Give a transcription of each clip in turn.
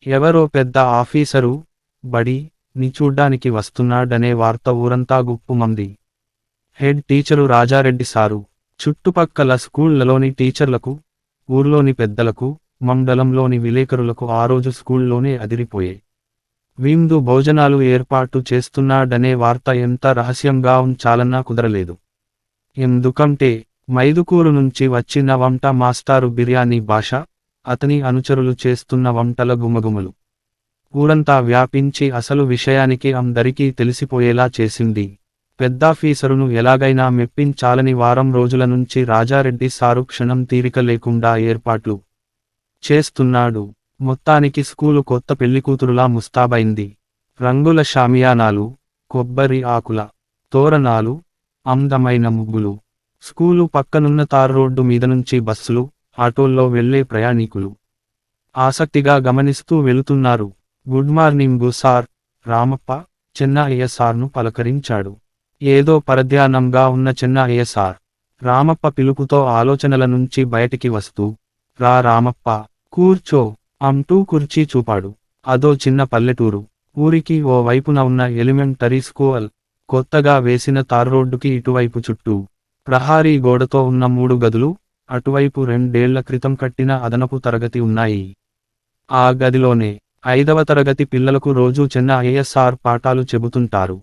ఎవరో పెద్ద ఆఫీసరు బడి ని చూడ్డానికి వస్తున్నాడనే వార్త ఊరంతా గుప్పుమంది. హెడ్ టీచరు రాజారెడ్డి సారు చుట్టుపక్కల స్కూళ్లలోని టీచర్లకు, ఊర్లోని పెద్దలకు, మండలంలోని విలేకరులకు ఆ రోజు స్కూల్లోనే అదిరిపోయే విందు భోజనాలు ఏర్పాటు చేస్తున్నాడనే వార్త ఎంత రహస్యంగా ఉంచాలన్నా కుదరలేదు. ఎందుకంటే మైదుకూరు నుంచి వచ్చిన వంట మాస్టారు బిర్యానీ భాష, అతని అనుచరులు చేస్తున్న వంటల గుమగుమలు ఊరంతా వ్యాపించి అసలు విషయానికి అందరికీ తెలిసిపోయేలా చేసింది. పెద్దాఫీసరును ఎలాగైనా మెప్పించాలని వారం రోజుల నుంచి రాజారెడ్డి సారు క్షణం తీరిక లేకుండా ఏర్పాట్లు చేస్తున్నాడు. మొత్తానికి స్కూలు కొత్త పెళ్లికూతురులా ముస్తాబైంది. రంగుల షామియానాలు, కొబ్బరి ఆకుల తోరణాలు, అందమైన ముగ్గులు. స్కూలు పక్కనున్న తార్ రోడ్డు మీద నుంచి బస్సులు, ఆటోల్లో వెళ్లే ప్రయాణికులు ఆసక్తిగా గమనిస్తూ వెళుతున్నారు. Good morning sir, Ramappa Chennayya సార్ను పలకరించాడు. ఏదో పరధ్యానంగా ఉన్న చెన్నయ్య సార్, రామప్ప పిలుపుతో ఆలోచనల నుంచి బయటికి వస్తూ, రా రామప్ప, కూర్చో అంటూ కుర్చీ చూపాడు. అదో చిన్న పల్లెటూరు. ఊరికి ఓ వైపున ఉన్న ఎలిమెంటరీ స్కూల్, కొత్తగా వేసిన తార్ రోడ్డుకి ఇటువైపు చుట్టూ ప్రహారీ గోడతో ఉన్న 3 గదులు, అటువైపు 2 ఏళ్ల క్రితం కట్టిన అదనపు తరగతి ఉన్నాయి. ఆ గదిలోనే 5వ తరగతి పిల్లలకు రోజూ చెన్నయ్య సార్ పాఠాలు చెబుతుంటారు.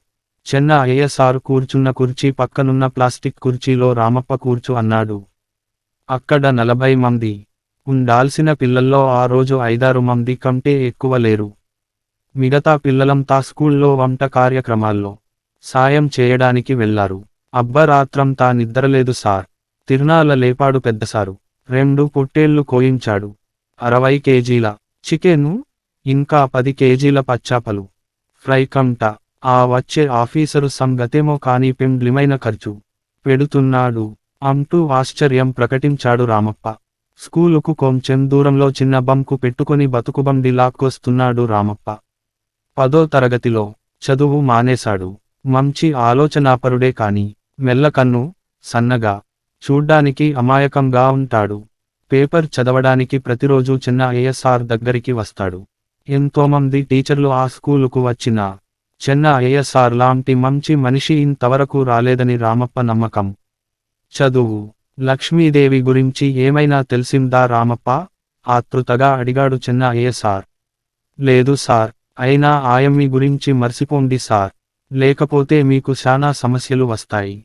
చెన్నయ్య సార్ కూర్చున్న కుర్చీ పక్కనున్న ప్లాస్టిక్ కుర్చీలో రామప్ప కూర్చు అన్నాడు. అక్కడ 40 మంది ఉండాల్సిన పిల్లల్లో ఆ రోజు 5-6 మంది కంటే ఎక్కువ లేరు. మిగతా పిల్లలంతా స్కూల్లో వంట కార్యక్రమాల్లో సాయం చేయడానికి వెళ్లారు. అబ్బరాత్రంతా నిద్రలేదు సార్. తిరునాళ్ళ లేపాడు పెద్దసారు. 2 పొట్టేళ్లు కోయించాడు. 60 కేజీల చికెను, ఇంకా 10 కేజీల పచ్చాపలు ఫ్రై కంట. ఆ వచ్చే ఆఫీసరు సంగతేమో కానీ పెండ్లిమైన ఖర్చు పెడుతున్నాడు అంటూ ఆశ్చర్యం ప్రకటించాడు రామప్ప. స్కూలుకు కొంచెం దూరంలో చిన్న బంకు పెట్టుకొని బతుకుబండి లాక్కొస్తున్నాడు రామప్ప. 10వ తరగతిలో చదువు మానేశాడు. మంచి ఆలోచనాపరుడే కాని మెల్లకన్ను, సన్నగా, చూడ్డానికి అమాయకంగా ఉంటాడు. పేపర్ చదవడానికి ప్రతిరోజూ చెన్నయ్య సార్ దగ్గరికి వస్తాడు. ఎంతోమంది టీచర్లు ఆ స్కూలుకు వచ్చినా చెన్నయ్య సార్ లాంటి మంచి మనిషి ఇంతవరకు రాలేదని రామప్ప నమ్మకం. చదువు, లక్ష్మీదేవి గురించి ఏమైనా తెలిసిందా రామప్ప? ఆతృతగా అడిగాడు చెన్నయ్య సార్. లేదు సార్, అయినా ఆయమ్మి గురించి మర్చిపోండి సార్, లేకపోతే మీకు శానా సమస్యలు వస్తాయి.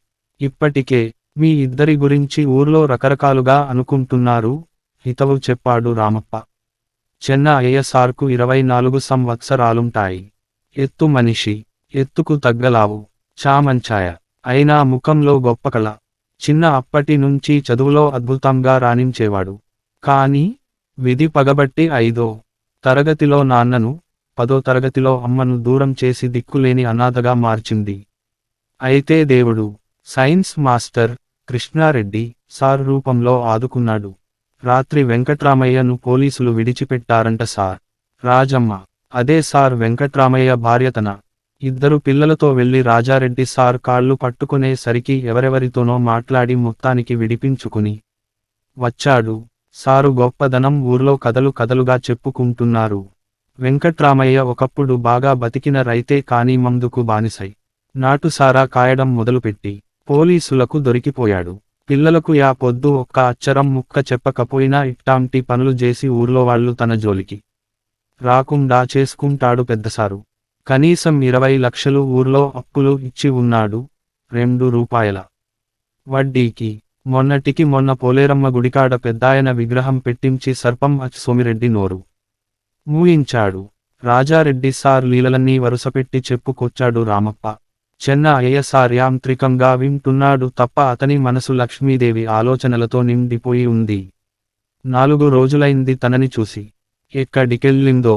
ఇప్పటికే మీ ఇద్దరి గురించి ఊర్లో రకరకాలుగా అనుకుంటున్నారు హితవు చెప్పాడు రామప్ప. చెన్నయ్య సార్కు 24 సంవత్సరాలుంటాయి. ఎత్తు మనిషి, ఎత్తుకు తగ్గలావు, చామంచాయ, అయినా ముఖంలో గొప్ప కళ. చిన్న అప్పటి నుంచి చదువులో అద్భుతంగా రాణించేవాడు. కానీ విధి పగబట్టి 5వ తరగతిలో నాన్నను, 10వ తరగతిలో అమ్మను దూరం చేసి దిక్కులేని అనాథగా మార్చింది. అయితే దేవుడు సైన్స్ మాస్టర్ కృష్ణారెడ్డి సార్ రూపంలో ఆదుకున్నాడు. రాత్రి వెంకట్రామయ్యను పోలీసులు విడిచిపెట్టారంట సార్. రాజమ్మ, అదే సార్ వెంకట్రామయ్య భార్యతన. 2 పిల్లలతో వెళ్లి రాజారెడ్డి సార్ కాళ్ళు పట్టుకునే సరికి ఎవరెవరితోనో మాట్లాడి మొత్తానికి విడిపించుకుని వచ్చాడు. సారు గొప్పదనం ఊర్లో కథలు కథలుగా చెప్పుకుంటున్నారు. వెంకట్రామయ్య ఒకప్పుడు బాగా బతికిన రైతే కానీ మందుకు బానిసై నాటుసారా కాయడం మొదలుపెట్టి పోలీసులకు దొరికిపోయాడు. పిల్లలకు యా పొద్దు ఒక్క అచ్చరం ముక్క చెప్పకపోయినా ఇట్టాంటి పనులు చేసి ఊర్లో వాళ్ళు తన జోలికి రాకుండా చేసుకుంటాడు పెద్దసారు. కనీసం 20 లక్షలు ఊర్లో అప్పులు ఇచ్చి ఉన్నాడు. 2 రూపాయల వడ్డీకి. మొన్నటికి మొన్న పోలేరమ్మ గుడికాడ పెద్దాయన విగ్రహం పెట్టించి సర్పం సోమిరెడ్డి నోరు మూయించాడు. రాజారెడ్డి సార్ లీలలన్నీ వరుసపెట్టి చెప్పుకొచ్చాడు రామప్ప. చెన్నయ్య సార్ యాంత్రికంగా వింటున్నాడు తప్ప అతని మనసు లక్ష్మీదేవి ఆలోచనలతో నిండిపోయి ఉంది. 4 రోజులైంది తనని చూసి. ఎక్కడికెళ్ళిందో,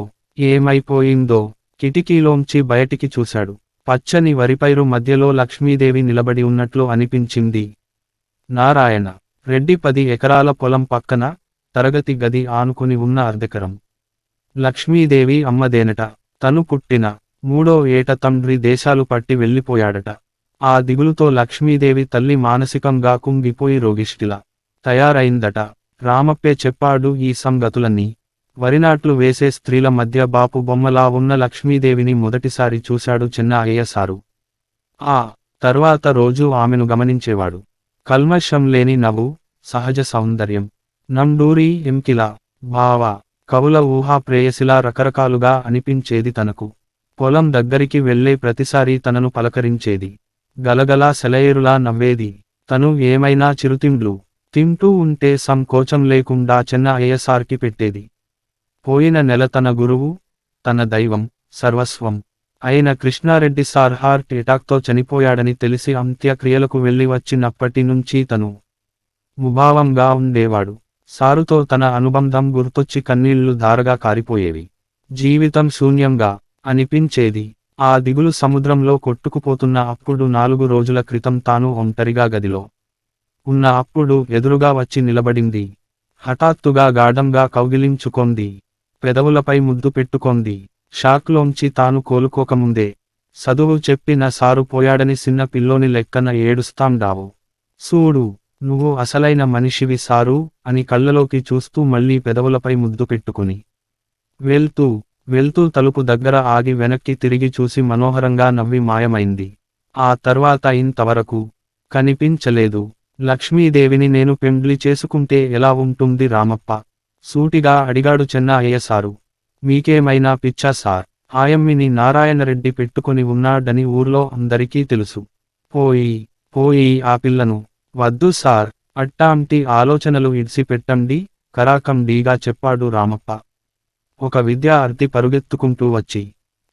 ఏమైపోయిందో కిటికీలోంచి బయటికి చూశాడు. పచ్చని వరిపైరు మధ్యలో లక్ష్మీదేవి నిలబడి ఉన్నట్లు అనిపించింది. నారాయణ రెడ్డి 10 ఎకరాల పొలం పక్కన తరగతి గది ఆనుకుని ఉన్న అర్ధెకరం. లక్ష్మీదేవి అమ్మదేనట. తను పుట్టిన 3వ ఏట తండ్రి దేశాలు పట్టి వెళ్ళిపోయాడట. ఆ దిగులుతో లక్ష్మీదేవి తల్లి మానసికంగా కుంగిపోయి రోగిష్టిలా తయారైందట. రామప్పే చెప్పాడు ఈ సంగతులన్నీ. వరినాట్లు వేసే స్త్రీల మధ్య బాపు బొమ్మలా ఉన్న లక్ష్మీదేవిని మొదటిసారి చూశాడు చెన్నయ్య సారు. ఆ తర్వాత రోజు ఆమెను గమనించేవాడు. కల్మషం లేని నవ్వు, సహజ సౌందర్యం. నండూరి ఎంకిలా, భావ, కవుల ఊహా ప్రేయసిలా రకరకాలుగా అనిపించేది తనకు. పొలం దగ్గరికి వెళ్లే ప్రతిసారీ తనను పలకరించేది. గలగలా సెలయేరులా నవ్వేది. తను ఏమైనా చిరుతిండ్లు తింటూ ఉంటే సంకోచం లేకుండా చెన్నయ్య సార్కి పెట్టేది. పోయిన నెల తన గురువు, తన దైవం, సర్వస్వం అయిన కృష్ణారెడ్డి సార్ హార్ట్ ఎటాక్తో చనిపోయాడని తెలిసి అంత్యక్రియలకు వెళ్లి వచ్చినప్పటి నుంచి తను ముభావంగా ఉండేవాడు. సారుతో తన అనుబంధం గుర్తొచ్చి కన్నీళ్లు ధారగా కారిపోయేవి. జీవితం శూన్యంగా అనిపించేది. ఆ దిగులు సముద్రంలో కొట్టుకుపోతున్న అప్పుడు 4 రోజుల క్రితం తాను ఒంటరిగా గదిలో ఉన్న అప్పుడు ఎదురుగా వచ్చి నిలబడింది. హఠాత్తుగా గాఢంగా కౌగిలించుకొంది. పెదవులపై ముద్దు పెట్టుకొంది. షాక్లోంచి తాను కోలుకోకముందే చదువు చెప్పిన సారు పోయాడని చిన్న పిల్లోని లెక్కన ఏడుస్తాండావు. సూడు, నువ్వు అసలైన మనిషివి సారు అని కళ్ళలోకి చూస్తూ మళ్ళీ పెదవులపై ముద్దు పెట్టుకుని వెళ్తూ తలుపు దగ్గర ఆగి వెనక్కి తిరిగి చూసి మనోహరంగా నవ్వి మాయమైంది. ఆ తర్వాత ఇంతవరకు కనిపించలేదు. లక్ష్మీదేవిని నేను పెండ్లి చేసుకుంటే ఎలా ఉంటుంది రామప్ప? సూటిగా అడిగాడు చెన్నయ్య సారు. మీకేమైనా పిచ్చా సార్? ఆయమ్మిని నారాయణరెడ్డి పెట్టుకొని ఉన్నాడని ఊర్లో అందరికీ తెలుసు. పోయి ఆ పిల్లను వద్దు సార్, అట్టాంటి ఆలోచనలు ఇడ్సిపెట్టండి కరాకండీగా చెప్పాడు రామప్ప. ఒక విద్యార్థి పరుగెత్తుకుంటూ వచ్చి,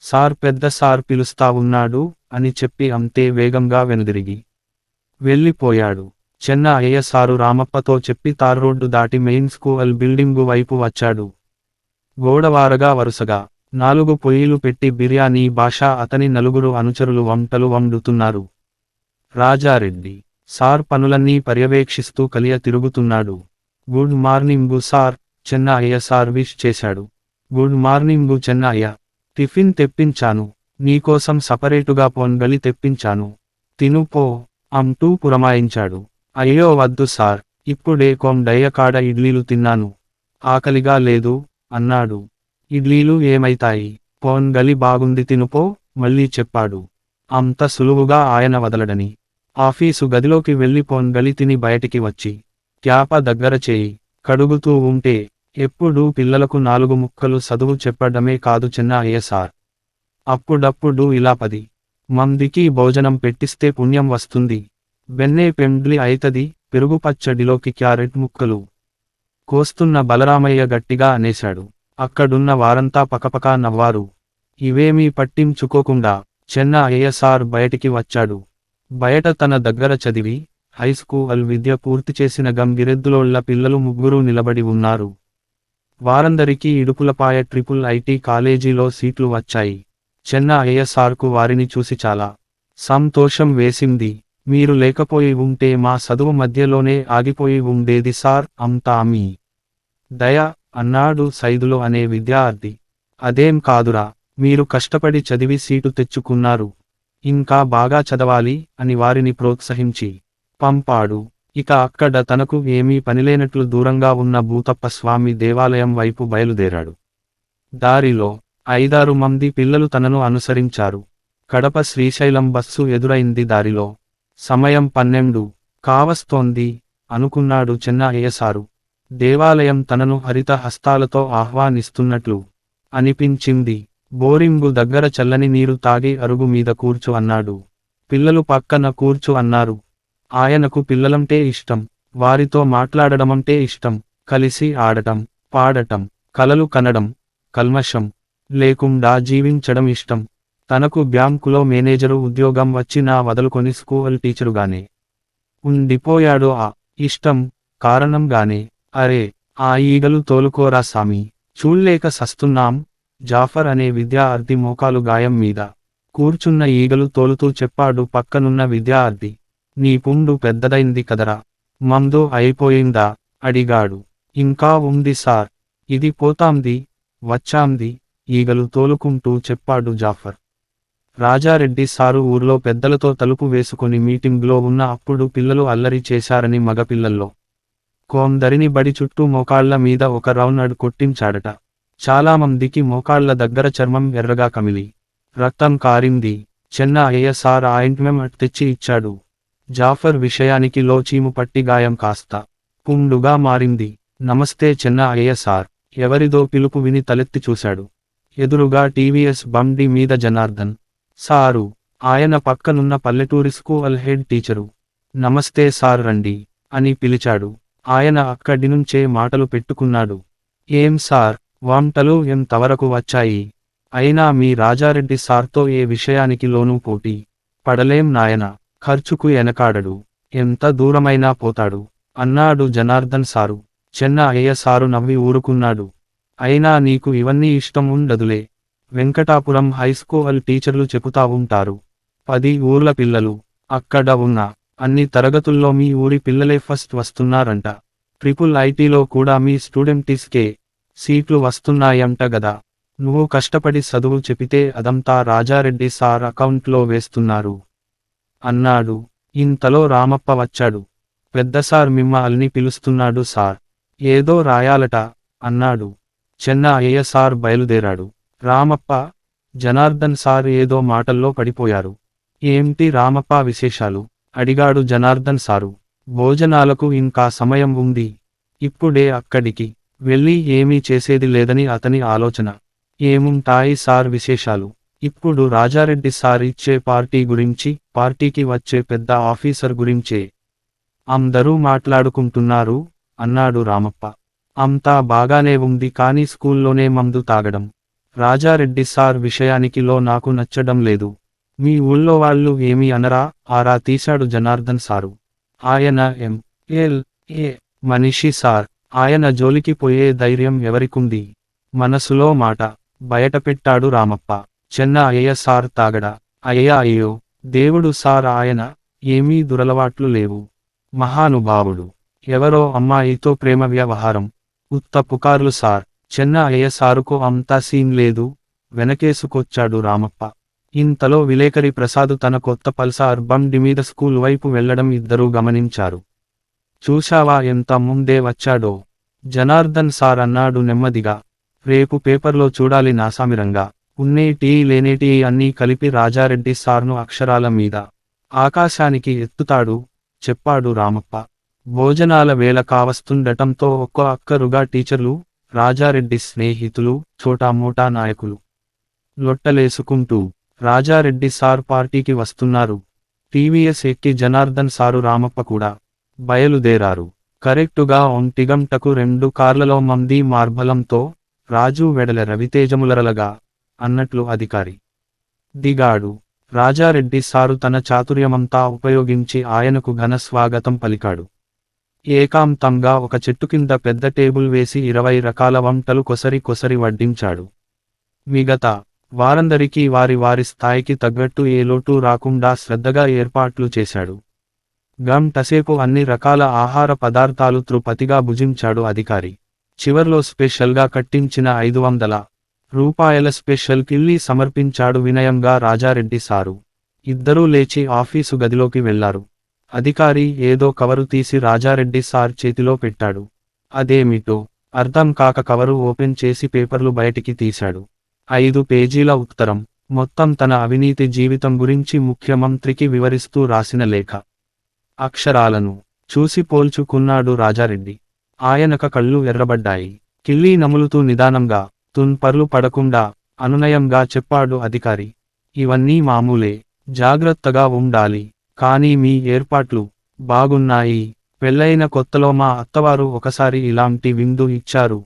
సార్ పెద్ద సార్ పిలుస్తా ఉన్నాడు అని చెప్పి అంతే వేగంగా వెనుదిరిగి వెళ్ళిపోయాడు. చెన్నయ్య సారు రామప్పతో చెప్పి తార్ రోడ్డు దాటి మెయిన్ స్కూల్ బిల్డింగు వైపు వచ్చాడు. గోడవారగా వరుసగా 4 పొయ్యిలు పెట్టి బిర్యానీ భాషా అతని 4 అనుచరులు వంటలు వండుతున్నారు. రాజారెడ్డి సార్ పనులన్నీ పర్యవేక్షిస్తూ కలియ తిరుగుతున్నాడు. Good morning sir, Chennaiah sir wish చేశాడు. గుడ్ మార్నింగు చెన్నయ్య, టిఫిన్ తెప్పించాను. నీకోసం సపరేటుగా పొంగలి తెప్పించాను. తినుపో అంటూ పురమాయించాడు. అయ్యో వద్దు సార్, ఇప్పుడే కొండయ్యకాడ ఇడ్లీలు తిన్నాను. ఆకలిగా లేదు అన్నాడు. ఇడ్లీలు ఏమైతాయి, పొంగలి బాగుంది తినుపో మళ్ళీ చెప్పాడు. అంత సులువుగా ఆయన వదలడని ఆఫీసు గదిలోకి వెళ్లి పొంగలి తిని బయటికి వచ్చి క్యాప దగ్గర చేయి కడుగుతూ ఉంటే ఎప్పుడూ పిల్లలకు 4 ముక్కలు చదువు చెప్పడమే కాదు చెన్నయ్య సార్. అప్పుడప్పుడు ఇలా 10 మందికి భోజనం పెట్టిస్తే పుణ్యం వస్తుంది. బెన్నే పెండ్లి అయితది. పెరుగు పచ్చడిలోకి క్యారెట్ ముక్కలు కోస్తున్న బలరామయ్య గట్టిగా అనేశాడు. అక్కడున్న వారంతా పకపకా నవ్వారు. ఇవేమీ పట్టించుకోకుండా చెన్నయ్య సార్ బయటికి వచ్చాడు. బయట తన దగ్గర చదివి హైస్కూల్ విద్య పూర్తి చేసిన గంగిరెద్దులోళ్ల పిల్లలు 3 నిలబడి ఉన్నారు. వారందరికీ ఇడుపులపాయ ట్రిపుల్ ఐటీ కాలేజీలో సీట్లు వచ్చాయి. చెన్నయ్య సార్కు వారిని చూసి చాలా సంతోషం వేసింది. మీరు లేకపోయి ఉంటే మా చదువు మధ్యలోనే ఆగిపోయి ఉండేది సార్, అంతా మీ దయ అన్నాడు సైదులు అనే విద్యార్థి. అదేం కాదురా, మీరు కష్టపడి చదివి సీటు తెచ్చుకున్నారు. ఇంకా బాగా చదవాలి అని వారిని ప్రోత్సహించి పంపాడు. ఇక అక్కడ తనకు ఏమీ పనిలేనట్లు దూరంగా ఉన్న భూతప్ప స్వామి దేవాలయం వైపు బయలుదేరాడు. దారిలో 5-6 మంది పిల్లలు తనను అనుసరించారు. కడప శ్రీశైలం బస్సు ఎదురైంది దారిలో. సమయం 12 కావస్తోంది అనుకున్నాడు చెన్నయ్య సారు. దేవాలయం తనను హరిత హస్తాలతో ఆహ్వానిస్తున్నట్లు అనిపించింది. బోరింగు దగ్గర చల్లని నీరు తాగి అరుగు మీద కూర్చు అన్నాడు. పిల్లలు పక్కన కూర్చు అన్నారు. ఆయనకు పిల్లలంటే ఇష్టం. వారితో మాట్లాడడమంటే ఇష్టం. కలిసి ఆడటం, పాడటం, కలలు కనడం, కల్మషం లేకుండా జీవించడం ఇష్టం. తనకు బ్యాంకులో మేనేజరు ఉద్యోగం వచ్చినా వదులుకొని స్కూల్ టీచరుగానే ఉండిపోయాడు. ఆ ఇష్టం కారణంగానే అరే ఆ ఈగలు తోలుకోరా సామి, చూల్లేక సస్తున్నాం. జాఫర్ అనే విద్యార్థి మోకాలు గాయం మీద కూర్చున్న ఈగలు తోలుతూ చెప్పాడు పక్కనున్న విద్యార్థి. నీ పుండు పెద్దదైంది కదరా, మందు అయిపోయిందా అడిగాడు. ఇంకా ఉంది సార్, ఇది పోతాంది వచ్చాంది ఈగలు తోలుకుంటూ చెప్పాడు జాఫర్. రాజారెడ్డి సారు ఊర్లో పెద్దలతో తలుపు వేసుకొని మీటింగ్లో ఉన్న అప్పుడు పిల్లలు అల్లరి చేశారని మగపిల్లల్లో కొందరిని బడి చుట్టూ మోకాళ్ల మీద ఒక రౌండ్ కొట్టించాడట. చాలామందికి మోకాళ్ల దగ్గర చర్మం ఎర్రగా కమిలి రక్తం కారింది. చెన్న అయ్య సార్ ఆయింట్మెంట్ తెచ్చి ఇచ్చాడు. జాఫర్ విషయానికి లో చీము పట్టి గాయం కాస్త పుండుగా మారింది. నమస్తే చెన్న అయ్య సార్. ఎవరిదో పిలుపు విని తలెత్తి చూశాడు. ఎదురుగా టీవీఎస్ బండి మీద జనార్దన్ సారు. ఆయన పక్కనున్న పల్లెటూరి స్కూల్ హెడ్ టీచరు. నమస్తే సార్ రండి అని పిలిచాడు. ఆయన అక్కడి నుంచే మాటలు పెట్టుకున్నాడు. ఏం సార్, వంటలు ఎంతవరకు వచ్చాయి? అయినా మీ రాజారెడ్డి సార్తో ఏ విషయానికి లోనూ పోటీ పడలేం నాయన. ఖర్చుకు ఎనకాడడు, ఎంత దూరమైనా పోతాడు అన్నాడు జనార్దన్ సారు. చెన్న అయ్య సారు నవ్వి ఊరుకున్నాడు. అయినా నీకు ఇవన్నీ ఇష్టం ఉండదులే. వెంకటాపురం హైస్కూల్ టీచర్లు చెబుతా ఉంటారు, 10 ఊర్ల పిల్లలు అక్కడ ఉన్న అన్ని తరగతుల్లో మీ ఊరి పిల్లలే ఫస్ట్ వస్తున్నారంట. ట్రిపుల్ ఐటీలో కూడా మీ స్టూడెంట్స్కే సీట్లు వస్తున్నాయంట గదా. నువ్వు కష్టపడి చదువు చెపితే అదంతా రాజారెడ్డి సార్ అకౌంట్లో వేస్తున్నారు అన్నాడు. ఇంతలో రామప్ప వచ్చాడు. పెద్దసార్ మిమ్మల్ని పిలుస్తున్నాడు సార్, ఏదో రాయాలట అన్నాడు. చెన్న అయ్య సార్ బయలుదేరాడు. రామప్ప, జనార్దన్ సార్ ఏదో మాటల్లో పడిపోయారు. ఏంటి రామప్ప విశేషాలు అడిగాడు జనార్దన్ సారు. భోజనాలకు ఇంకా సమయం ఉంది. ఇప్పుడే అక్కడికి వెళ్ళి ఏమీ చేసేది లేదని అతని ఆలోచన. ఏముంటాయి సార్ విశేషాలు? ఇప్పుడు రాజారెడ్డి సార్ ఇచ్చే పార్టీ గురించి, పార్టీకి వచ్చే పెద్ద ఆఫీసర్ గురించే అందరూ మాట్లాడుకుంటున్నారు అన్నాడు రామప్ప. అంతా బాగానే ఉంది కానీ స్కూల్లోనే మందు తాగడం, రాజారెడ్డి సార్ విషయానికి లో నాకు నచ్చడం లేదు. మీ ఊళ్ళో వాళ్ళు ఏమీ అనరా? ఆరా తీశాడు జనార్దన్ సారు. ఆయన MLA మనిషి సార్, ఆయన జోలికి పోయే ధైర్యం ఎవరికుంది? మనసులో మాట బయటపెట్టాడు రామప్ప. చెన్న అయ్య సార్ తాగడా? అయ్యో దేవుడు సార్, ఆయన ఏమీ దురలవాట్లు లేవు. మహానుభావుడు. ఎవరో అమ్మాయితో ప్రేమ వ్యవహారం, ఉత్త పుకార్లు సార్. చెన్న అయ్య సారుకు అంతా సీన్ లేదు, వెనకేసుకొచ్చాడు రామప్ప. ఇంతలో విలేకరి ప్రసాద్ తన కొత్త పల్సార్ బండి మీద స్కూల్ వైపు వెళ్లడం ఇద్దరూ గమనించారు. చూశావా ఎంత ముందే వచ్చాడో? జనార్దన్ సార్ అన్నాడు నెమ్మదిగా. రేపు పేపర్లో చూడాలి నాసామిరంగా. ఉన్నేటి లేనేటి అన్నీ కలిపి రాజారెడ్డి సార్ను అక్షరాల మీద ఆకాశానికి ఎత్తుతాడు చెప్పాడు రామప్ప. భోజనాల వేళ కావస్తుండటంతో ఒక్క అక్కరుగా టీచర్లు, రాజారెడ్డి స్నేహితులు, చోటామోటా నాయకులు లొట్టలేసుకుంటూ రాజారెడ్డి సార్ పార్టీకి వస్తున్నారు. టీవీఎస్ ఎక్కి జనార్దన్ సారు రామప్ప కూడా బయలుదేరారు. కరెక్టుగా 1 గంటకు 2 కార్లలో మంది మార్బలంతో రాజు వెడల రవితేజములరలగా అన్నట్లు అధికారి దిగాడు. రాజారెడ్డి సారు తన చాతుర్యమంతా ఉపయోగించి ఆయనకు ఘన స్వాగతం పలికాడు. ఏకాంతంగా ఒక చెట్టు కింద పెద్ద టేబుల్ వేసి 20 రకాల వంటలు కొసరి వడ్డించాడు. మిగతా వారందరికీ వారి స్థాయికి తగ్గట్టు ఏ లోటు రాకుండా శ్రద్ధగా ఏర్పాట్లు చేశాడు. గంటసేపు అన్ని రకాల ఆహార పదార్థాలు తృప్తిగా భుజించాడు అధికారి. చివర్లో స్పెషల్గా కట్టించిన 500 రూపాయల స్పెషల్ కిళ్ళీ సమర్పించాడు వినయంగా రాజారెడ్డి సారు. ఇద్దరూ లేచి ఆఫీసు గదిలోకి వెళ్లారు. అధికారి ఏదో కవరు తీసి రాజారెడ్డి సార్ చేతిలో పెట్టాడు. అదేమిటో అర్థం కాక కవరు ఓపెన్ చేసి పేపర్లు బయటికి తీశాడు. 5 పేజీల ఉత్తరం, మొత్తం తన అవినీతి జీవితం గురించి ముఖ్యమంత్రికి వివరిస్తూ రాసిన లేఖ. అక్షరాలను చూసి పోల్చుకున్నాడు రాజారెడ్డి. ఆయనక కళ్ళు ఎర్రబడ్డాయి. కిళ్ళీ నములుతూ నిదానంగా, తున్పర్లు పడకుండా అనునయంగా చెప్పాడు అధికారి. ఇవన్నీ మామూలే, జాగ్రత్తగా ఉండాలి. కానీ మీ ఏర్పాట్లు బాగున్నాయి. పెళ్ళైన కొత్తలో మా అత్తవారు ఒకసారి ఇలాంటి విందు ఇచ్చారు.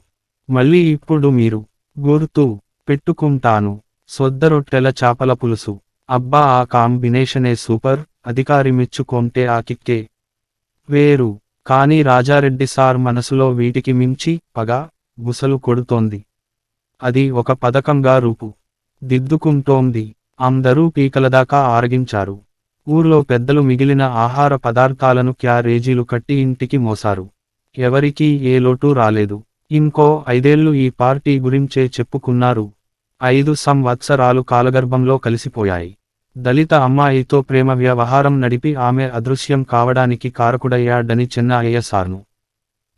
మళ్ళీ ఇప్పుడు మీరు గుర్తు పెట్టుకుంటాను. సొద్దరొట్టెల చాపల పులుసు, అబ్బా ఆ కాంబినేషనే సూపర్. అధికారి మెచ్చుకొంటే ఆ కిక్కే వేరు. కానీ రాజారెడ్డి సార్ మనసులో వీటికి మించి పగ బుసలు కొడుతోంది. అది ఒక పథకంగా రూపు దిద్దుకుంటోంది. అందరూ పీకలదాకా ఆరగించారు. ఊర్లో పెద్దలు మిగిలిన ఆహార పదార్థాలను క్యారేజీలు కట్టి ఇంటికి మోసారు. ఎవరికీ ఏ లోటు రాలేదు. ఇంకో 5 ఏళ్లు ఈ పార్టీ గురించే చెప్పుకున్నారు. 5 సంవత్సరాలు కాలగర్భంలో కలిసిపోయాయి. దళిత అమ్మాయితో ప్రేమ వ్యవహారం నడిపి ఆమె అదృశ్యం కావడానికి కారకుడయ్యాడని చెన్న అయ్య సార్ను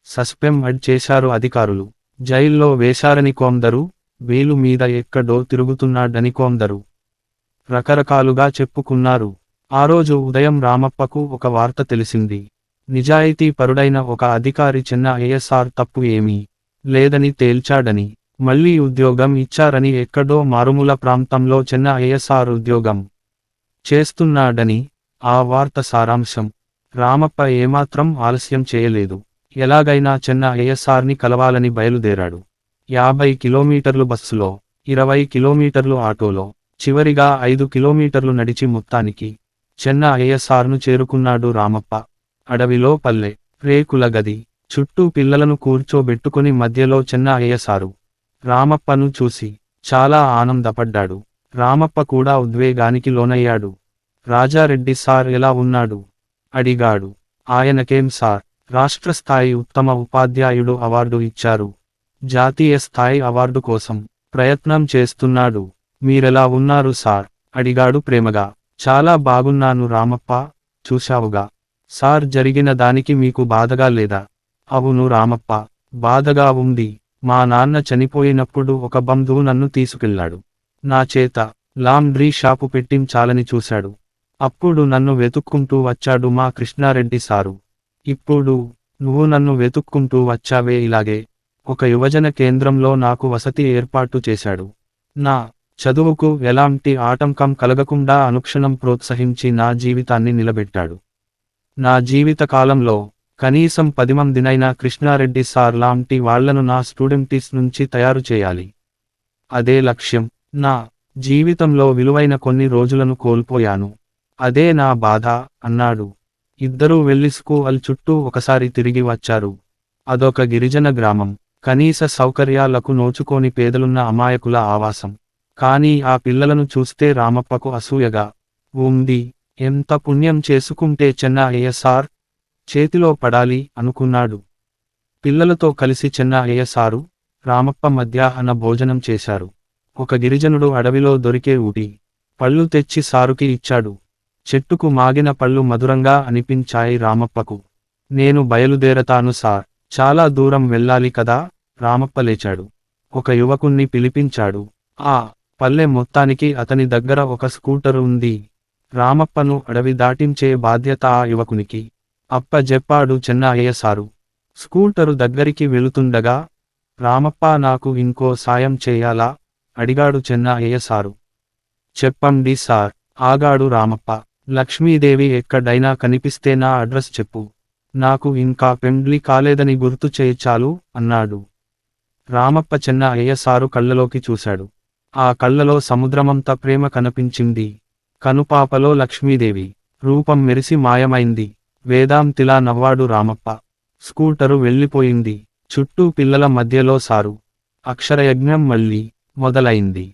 సస్పెండ్ చేశారు అధికారులు. జైల్లో వేశారని కొందరు, వేలు మీద ఎక్కడో తిరుగుతున్నాడని కొందరు రకరకాలుగా చెప్పుకున్నారు. ఆ రోజు ఉదయం రామప్పకు ఒక వార్త తెలిసింది. నిజాయితీ పరుడైన ఒక అధికారి చిన్న ఐఎస్ఆర్ తప్పు ఏమీ లేదని తేల్చాడని, మళ్ళీ ఉద్యోగం ఇచ్చారని, ఎక్కడో మారుమూల ప్రాంతంలో చిన్న ఐఎస్ఆర్ ఉద్యోగం చేస్తున్నాడని. ఆ వార్త సారాంశం. రామప్ప ఏమాత్రం ఆలస్యం చేయలేదు. ఎలాగైనా చిన్న ఐఎస్ఆర్ని కలవాలని బయలుదేరాడు. 50 కిలోమీటర్లు బస్సులో, 20 కిలోమీటర్లు ఆటోలో, చివరిగా 5 కిలోమీటర్లు నడిచి మొత్తానికి చిన్న ఐఎస్ఆర్ను చేరుకున్నాడు రామప్ప. అడవిలో పల్లె, రేకుల గది, చుట్టూ పిల్లలను కూర్చోబెట్టుకుని మధ్యలో చిన్న ఐఎస్ఆరు రామప్పను చూసి చాలా ఆనందపడ్డాడు. రామప్ప కూడా ఉద్వేగానికి లోనయ్యాడు. రాజారెడ్డి సార్ ఎలా ఉన్నాడు? అడిగాడు. ఆయనకేం సార్, రాష్ట్ర స్థాయి ఉత్తమ ఉపాధ్యాయుడు అవార్డు ఇచ్చారు. జాతీయ స్థాయి అవార్డు కోసం ప్రయత్నం చేస్తున్నాడు. మీరెలా ఉన్నారు సార్? అడిగాడు ప్రేమగా. చాలా బాగున్నాను రామప్ప, చూశావుగా సార్ జరిగిన దానికి మీకు బాధగా లేదా? అవును రామప్ప, బాధగా ఉంది. మా నాన్న చనిపోయినప్పుడు ఒక బంధువు నన్ను తీసుకెళ్లాడు. నా చేత లాండ్రీ షాపు పెట్టించాలని చూశాడు. అప్పుడు నన్ను వెతుక్కుంటూ వచ్చాడు మా కృష్ణారెడ్డి సారు. ఇప్పుడు నువ్వు నన్ను వెతుక్కుంటూ వచ్చావే, ఇలాగే ఒక యువజన కేంద్రంలో నాకు వసతి ఏర్పాటు చేశాడు. నా చదువుకు ఎలాంటి ఆటంకం కలగకుండా అనుక్షణం ప్రోత్సహించి నా జీవితాన్ని నిలబెట్టాడు. నా జీవిత కాలంలో కనీసం 10 మందినైనా కృష్ణారెడ్డి సార్ లాంటి వాళ్లను నా స్టూడెంటిస్ నుంచి తయారు చేయాలి. అదే లక్ష్యం. నా జీవితంలో విలువైన కొన్ని రోజులను కోల్పోయాను. అదే నా బాధ అన్నాడు. ఇద్దరూ వెళ్లి స్కూల్ చుట్టూ ఒకసారి తిరిగి వచ్చారు. అదొక గిరిజన గ్రామం. కనీస సౌకర్యాలకు నోచుకోని పేదలున్న అమాయకుల ఆవాసం. కానీ ఆ పిల్లలను చూస్తే రామప్పకు అసూయగా ఉంది. ఎంత పుణ్యం చేసుకుంటే చిన్న ఐఎస్ఆర్ చేతిలో పడాలి అనుకున్నాడు. పిల్లలతో కలిసి చిన్న ఐఎస్ఆరు, రామప్ప మధ్యాహ్న భోజనం చేశారు. ఒక గిరిజనుడు అడవిలో దొరికే ఊటి పళ్ళు తెచ్చి సారుకి ఇచ్చాడు. చెట్టుకు మాగిన పళ్ళు మధురంగా అనిపించాయి రామప్పకు. నేను బయలుదేరతాను సార్, చాలా దూరం వెళ్ళాలి కదా. రామప్ప లేచాడు. ఒక యువకుణ్ణి పిలిపించాడు. ఆ పల్లె మొత్తానికి అతని దగ్గర ఒక స్కూటరు ఉంది. రామప్పను అడవి దాటించే బాధ్యత ఆ యువకునికి అప్పజెప్పాడు చిన్న ఐఎస్ఆరు. స్కూటరు దగ్గరికి వెళుతుండగా, రామప్ప నాకు ఇంకో సాయం చేయాలా? అడిగాడు చిన్న ఐఎస్ఆరు. చెప్పండి సార్, ఆగాడు రామప్ప. లక్ష్మీదేవి ఎక్కడైనా కనిపిస్తే నా అడ్రస్ చెప్పు. నాకు ఇంకా పెండ్లి కాలేదని గుర్తు చేయించాలు అన్నాడు. రామప్ప చిన్న ఐఎస్ఆరు కళ్ళలోకి చూశాడు. ఆ కళ్ళలో సముద్రమంత ప్రేమ కనిపించింది. కనుపాపలో లక్ష్మీదేవి రూపం మెరిసి మాయమైంది. వేదాంతిలా నవ్వాడు రామప్ప. స్కూటరు వెళ్ళిపోయింది. చుట్టూ పిల్లల మధ్యలో సారు అక్షరయజ్ఞం మళ్ళీ మొదలైంది.